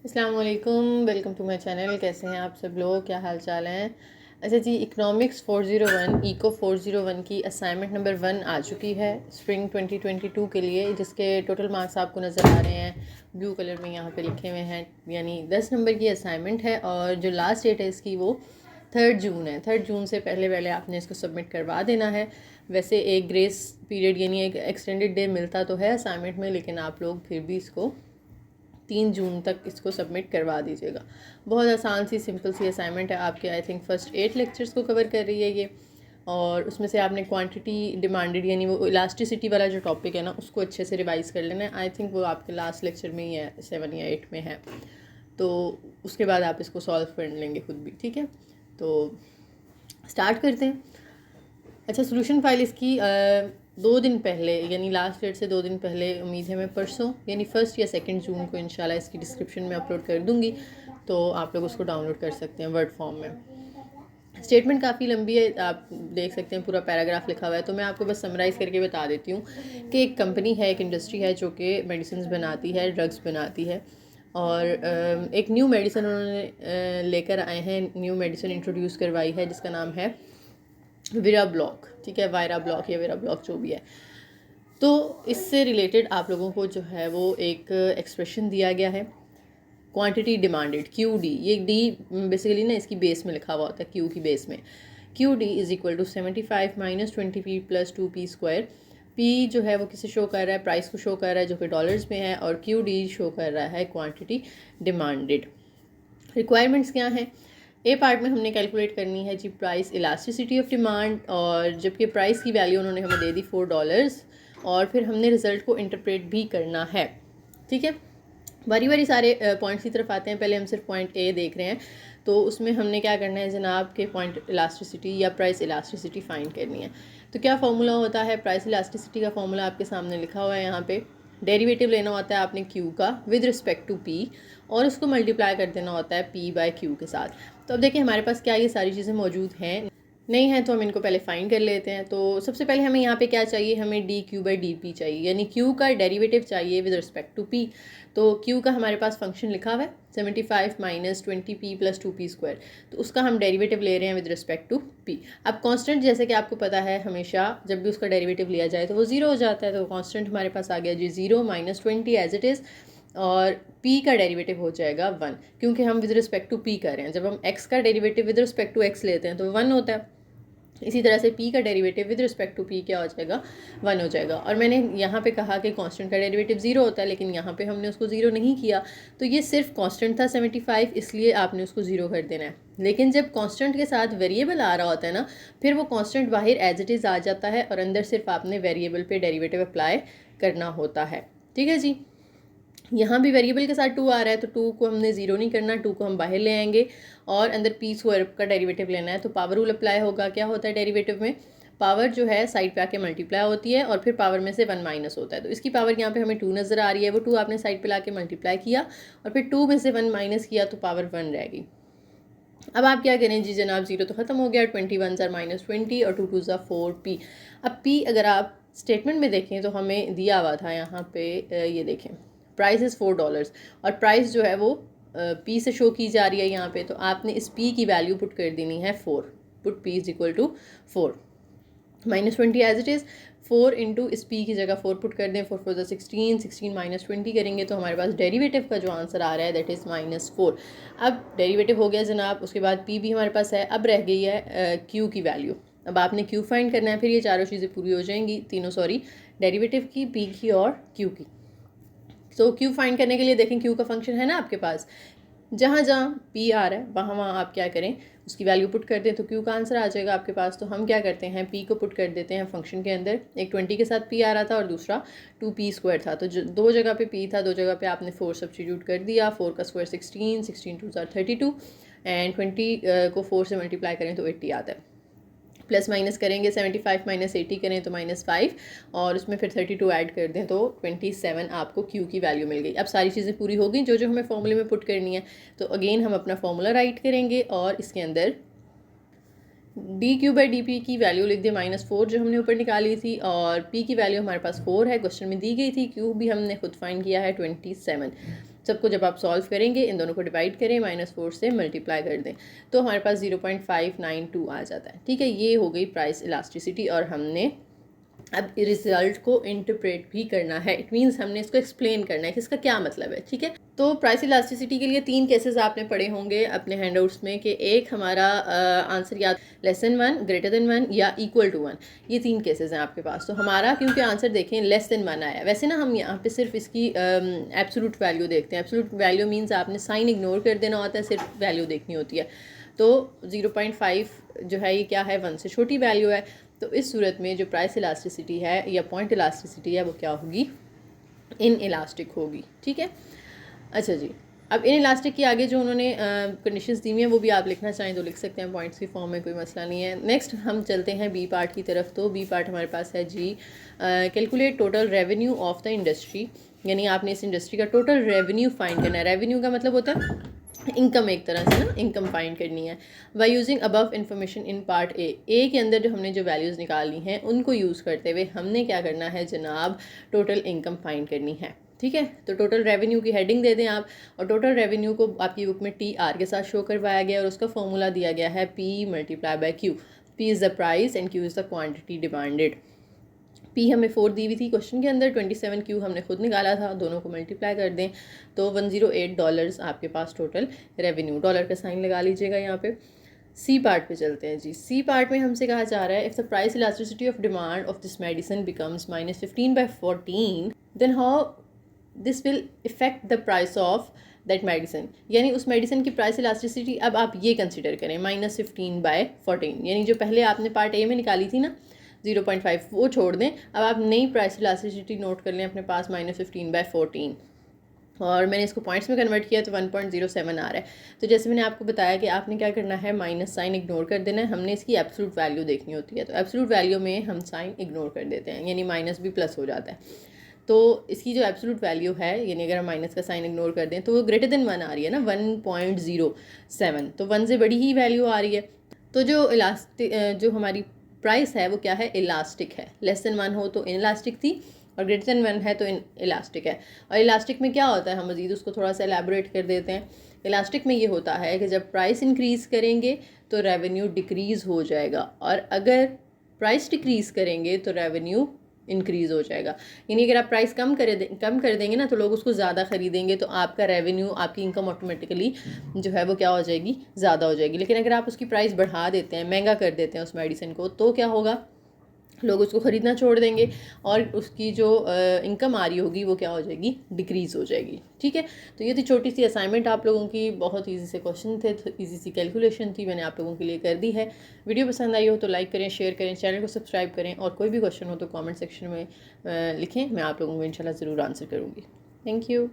अस्सलाम वालेकुम, welcome to my channel. कैसे हैं आप सब लोग, क्या हाल चाल हैं? अच्छा जी, इकोनॉमिक्स 401 इको 401 की असाइनमेंट नंबर 1 आ चुकी है स्प्रिंग 2022 के लिए, जिसके टोटल मार्क्स आपको नज़र आ रहे हैं ब्लू कलर में यहाँ पे लिखे हुए हैं। यानी 10 नंबर की असाइनमेंट है और जो लास्ट डेट है इसकी वो 3 जून है। 3 जून से पहले पहले आपने इसको सबमिट करवा देना है। वैसे एक ग्रेस पीरियड यानी एक एक्सटेंडेड डे मिलता तो है असाइनमेंट में, लेकिन आप लोग फिर भी इसको 3 जून तक इसको सबमिट करवा दीजिएगा। बहुत आसान सी सिंपल सी असाइनमेंट है आपके। आई थिंक फर्स्ट 8 लेक्चर्स को कवर कर रही है ये, और उसमें से आपने क्वांटिटी डिमांडेड यानी वो इलास्टिसिटी वाला जो टॉपिक है ना उसको अच्छे से रिवाइज़ कर लेना है। आई थिंक वो आपके लास्ट लेक्चर में ही है, 7 या 8 में है, तो उसके बाद आप इसको सॉल्व कर लेंगे खुद भी। ठीक है, तो स्टार्ट करते हैं। अच्छा, सोल्यूशन फाइल इसकी 2 दिन पहले यानी लास्ट डेट से 2 दिन पहले, उम्मीद है मैं परसों यानी 1 या 2 जून को इंशाल्लाह इसकी डिस्क्रिप्शन में अपलोड कर दूँगी, तो आप लोग उसको डाउनलोड कर सकते हैं वर्ड फॉर्म में। स्टेटमेंट काफ़ी लंबी है, आप देख सकते हैं पूरा पैराग्राफ लिखा हुआ है, तो मैं आपको बस समराइज़ करके बता देती हूँ कि एक कंपनी है, एक इंडस्ट्री है जो कि मेडिसिन बनाती है, ड्रग्स बनाती है, और एक न्यू मेडिसिन उन्होंने लेकर आए हैं, न्यू मेडिसिन इंट्रोड्यूस करवाई है जिसका नाम है वीरा ब्लॉक। ठीक है, वायरा ब्लॉक या वीरा ब्लॉक जो भी है। तो इससे रिलेटेड आप लोगों को जो है वो एक एक्सप्रेशन दिया गया है, क्वांटिटी डिमांडेड क्यू डी। ये डी बेसिकली ना इसकी बेस में लिखा हुआ होता है, क्यू की बेस में। Q D is equal to 75 minus 20p plus 2p square. P जो है वो किसे शो कर रहा है, प्राइस को शो कर रहा है जो कि डॉलर्स में है, और क्यू डी शो कर रहा है क्वांटिटी डिमांडेड। रिक्वायरमेंट्स क्या हैं? ए पार्ट में हमने कैलकुलेट करनी है जी प्राइस इलास्टिसिटी ऑफ डिमांड, और जबकि प्राइस की वैल्यू उन्होंने हमें दे दी $4, और फिर हमने रिज़ल्ट को इंटरप्रेट भी करना है। ठीक है, बारी बारी सारे पॉइंट्स की तरफ आते हैं। पहले हम सिर्फ पॉइंट ए देख रहे हैं, तो उसमें हमने क्या करना है जनाब के पॉइंट इलास्टिसिटी या प्राइस इलास्टिसिटी फाइंड करनी है। तो क्या फार्मूला होता है? प्राइस इलास्टिसिटी का फार्मूला आपके सामने लिखा हुआ है यहाँ पे। डेरिवेटिव लेना होता है आपने क्यू का विद रिस्पेक्ट टू पी, और उसको मल्टीप्लाई कर देना होता है पी बाय क्यू के साथ। तो अब देखिए हमारे पास क्या ये सारी चीज़ें मौजूद हैं, नहीं है तो हम इनको पहले फाइंड कर लेते हैं। तो सबसे पहले हमें यहाँ पे क्या चाहिए, हमें D Q by D P चाहिए, यानी क्यू का डेरिवेटिव चाहिए विद रिस्पेक्ट टू पी। तो क्यू का हमारे पास फंक्शन लिखा हुआ है 75 minus 20p plus 2p square, तो उसका हम डेरिवेटिव ले रहे हैं विद रिस्पेक्ट टू p। अब कांस्टेंट जैसे कि आपको पता है हमेशा जब भी उसका डेरिवेटिव लिया जाए तो वो 0 हो जाता है, तो कांस्टेंट हमारे पास आ गया जी 0 माइनस 20 एज इट इज़, और p का डेरिवेटिव हो जाएगा 1, क्योंकि हम विद रिस्पेक्ट टू p कर रहे हैं। जब हम x का derivative with respect to x लेते हैं तो 1 होता है। इसी तरह से p का derivative with respect to p क्या हो जाएगा, 1 हो जाएगा। और मैंने यहाँ पे कहा कि कांस्टेंट का डेरिवेटिव 0 होता है, लेकिन यहाँ पे हमने उसको 0 नहीं किया, तो ये सिर्फ कांस्टेंट था 75, इसलिए आपने उसको 0 कर देना है। लेकिन जब कांस्टेंट के साथ वेरिएबल आ रहा होता है ना, फिर वो कांस्टेंट बाहर एज इट इज़ आ जाता है, और अंदर सिर्फ आपने वेरिएबल पे डेरिवेटिव अप्लाई करना होता है। ठीक है जी, यहाँ भी वेरिएबल के साथ 2 आ रहा है, तो 2 को हमने 0 नहीं करना, 2 को हम बाहर ले आएंगे, और अंदर पी स्क्वायर का डेरिवेटिव लेना है। तो पावर रूल अप्लाई होगा। क्या होता है डेरिवेटिव में? पावर जो है साइड पे आके मल्टीप्लाई होती है, और फिर पावर में से 1 माइनस होता है। तो इसकी पावर यहाँ पे हमें 2 नज़र आ रही है, वो 2 आपने साइड पे ला के मल्टीप्लाई किया, और फिर 2 में से 1 माइनस किया, तो पावर 1 रहेगी। अब आप क्या करें जी जनाब, 0 तो ख़त्म हो गया, 21 ज़ार माइनस 20 और 2 2 ज़ार 4p। अब p अगर आप स्टेटमेंट में देखें तो हमें दिया हुआ था यहाँ पे, ये देखें प्राइस इज़ $4, और प्राइस जो है वो p से शो की जा रही है यहाँ पे, तो आपने इस p की वैल्यू पुट कर देनी है 4। Put p is equal to 4 minus 20 as it is. 4 into इस p की जगह 4 पुट कर दें, 4 4 16, 16 माइनस 20 करेंगे तो हमारे पास डेरिवेटिव का जो आंसर आ रहा है दैट इज़ -4। अब डेरिवेटिव हो गया जनाब, उसके बाद p भी हमारे पास है। अब रह गई है q की वैल्यू। अब आपने q फाइंड करना है, फिर ये चारों चीज़ें पूरी हो जाएंगी, तीनों सॉरी, डेरिवेटिव की, p की और q की। तो q फाइंड करने के लिए देखें q का फंक्शन है ना आपके पास, जहाँ जहाँ p आ रहा है वहाँ वहाँ आप क्या करें, उसकी वैल्यू पुट कर दें, तो q का आंसर आ जाएगा आपके पास। तो हम क्या करते हैं, p को पुट कर देते हैं फंक्शन के अंदर। एक 20 के साथ p आ रहा था और दूसरा 2p स्क्वायर था, तो दो जगह पे p था, दो जगह पे आपने 4 सब्स्टिट्यूट कर दिया। 4 का स्क्वायर 16, 16 2 ज़ार 32, एंड 20 को 4 से मल्टीप्लाई करें तो 80 आता है। प्लस माइनस करेंगे, 75 माइनस 80 करें तो -5, और उसमें फिर 32 ऐड कर दें तो 27 आपको q की वैल्यू मिल गई। अब सारी चीज़ें पूरी हो गई जो जो हमें फॉर्मूले में पुट करनी है। तो अगेन हम अपना फॉर्मूला राइट करेंगे, और इसके अंदर D Q by D P की वैल्यू लिख दें -4 जो हमने ऊपर निकाली थी, और p की वैल्यू हमारे पास 4 है, क्वेश्चन में दी गई थी। q भी हमने खुद फाइंड किया है 27। सबको जब आप सॉल्व करेंगे इन दोनों को डिवाइड करें, -4 से मल्टीप्लाई कर दें तो हमारे पास 0.592 आ जाता है। ठीक है, ये हो गई प्राइस इलास्टिसिटी। और हमने अब रिजल्ट को इंटरप्रेट भी करना है, इट मीन्स हमने इसको एक्सप्लेन करना है कि इसका क्या मतलब है। ठीक है, तो प्राइस इलास्टिसिटी के लिए 3 केसेस आपने पढ़े होंगे अपने हैंडआउट्स में कि एक हमारा आंसर या >1, >1 या =1, ये 3 केसेस हैं आपके पास। तो हमारा क्योंकि आंसर देखें <1 आया, वैसे ना हम यहाँ पे सिर्फ इसकी एब्सोल्यूट वैल्यू देखते हैं। एब्सोल्यूट वैल्यू मीन्स आपने साइन इग्नोर कर देना होता है, सिर्फ वैल्यू देखनी होती है। तो 0.5 जो है ये क्या है, 1 से छोटी वैल्यू है। तो इस सूरत में जो प्राइस इलास्टिसिटी है या पॉइंट इलास्टिसिटी है वो क्या होगी, इन इलास्टिक होगी। ठीक है, अच्छा जी, अब इन इलास्टिक की आगे जो उन्होंने कंडीशंस दी हुई हैं वो भी आप लिखना चाहें तो लिख सकते हैं पॉइंट्स की फॉर्म में, कोई मसला नहीं है। नेक्स्ट हम चलते हैं बी पार्ट की तरफ। तो बी पार्ट हमारे पास है जी, calculate total revenue of the industry, यानी आपने इस इंडस्ट्री का टोटल रेवेन्यू फाइंड करना है। रेवेन्यू का मतलब होता है इनकम, एक तरह से ना इनकम फाइंड करनी है। By using above information in part A के अंदर जो हमने जो वैल्यूज़ निकाली हैं उनको यूज़ करते हुए हमने क्या करना है जनाब, टोटल इनकम फाइंड करनी है। ठीक है, तो टोटल रेवेन्यू की हेडिंग दे दें आप, और टोटल रेवेन्यू को आपकी बुक में TR के साथ शो करवाया गया और उसका फॉर्मूला दिया गया है P × Q। P is the price and Q is the quantity demanded. P हमें 4 दी हुई थी क्वेश्चन के अंदर, 27 Q हमने खुद निकाला था, दोनों को मल्टीप्लाई कर दें तो $108 आपके पास टोटल रेवेन्यू। डॉलर का साइन लगा लीजिएगा यहाँ पे। सी पार्ट पे चलते हैं जी। सी पार्ट में हमसे कहा जा रहा है if the price elasticity of demand of this medicine becomes -15/14 then how this will effect the price of that medicine, यानी उस मेडिसिन की प्राइस इलास्टिसिटी अब आप ये कंसिडर करें -15/14, यानी जो पहले आपने पार्ट ए में निकाली थी ना 0.5 वो छोड़ दें। अब आप नई प्राइस इलास्टिसिटी नोट कर लें अपने पास -15/14, और मैंने इसको पॉइंट्स में कन्वर्ट किया तो 1.07 आ रहा है। तो जैसे मैंने आपको बताया कि आपने क्या करना है, माइनस साइन इग्नोर कर देना है, हमने इसकी एब्सोल्यूट वैल्यू देखनी होती है। तो एब्सोल्यूट वैल्यू में हम साइन इग्नोर कर देते हैं, यानी माइनस भी प्लस हो जाता है। तो इसकी जो एब्सोल्यूट वैल्यू है, यानी अगर हम माइनस का साइन इग्नोर कर दें तो वो >1 आ रही है ना, 1.07, तो 1 से बड़ी ही वैल्यू आ रही है। तो जो हमारी प्राइस है वो क्या है, इलास्टिक है। <1 हो तो इन इलास्टिक थी और >1 है तो इन इलास्टिक है। और इलास्टिक में क्या होता है, हम मज़ीद उसको थोड़ा सा एलैबोरेट कर देते हैं। इलास्टिक में ये होता है कि जब प्राइस इंक्रीज़ करेंगे तो रेवेन्यू डिक्रीज़ हो जाएगा, और अगर प्राइस डिक्रीज़ करेंगे तो रेवेन्यू इंक्रीज़ हो जाएगा। यानी अगर आप प्राइस कम कर देंगे ना तो लोग उसको ज़्यादा ख़रीदेंगे, तो आपका रेवेन्यू, आपकी इनकम ऑटोमेटिकली जो है वो क्या हो जाएगी, ज़्यादा हो जाएगी। लेकिन अगर आप उसकी प्राइस बढ़ा देते हैं, महंगा कर देते हैं उस मेडिसिन को, तो क्या होगा, लोग उसको ख़रीदना छोड़ देंगे और उसकी जो इनकम आ रही होगी वो क्या हो जाएगी, डिक्रीज़ हो जाएगी। ठीक है, तो ये थी छोटी सी असाइनमेंट आप लोगों की, बहुत ईजी से क्वेश्चन थे, ईजी सी कैलकुलेशन थी, मैंने आप लोगों के लिए कर दी है। वीडियो पसंद आई हो तो लाइक करें, शेयर करें, चैनल को सब्सक्राइब करें, और कोई भी क्वेश्चन हो तो कॉमेंट सेक्शन में लिखें, मैं आप लोगों को इंशाल्लाह ज़रूर आंसर करूँगी। Thank you.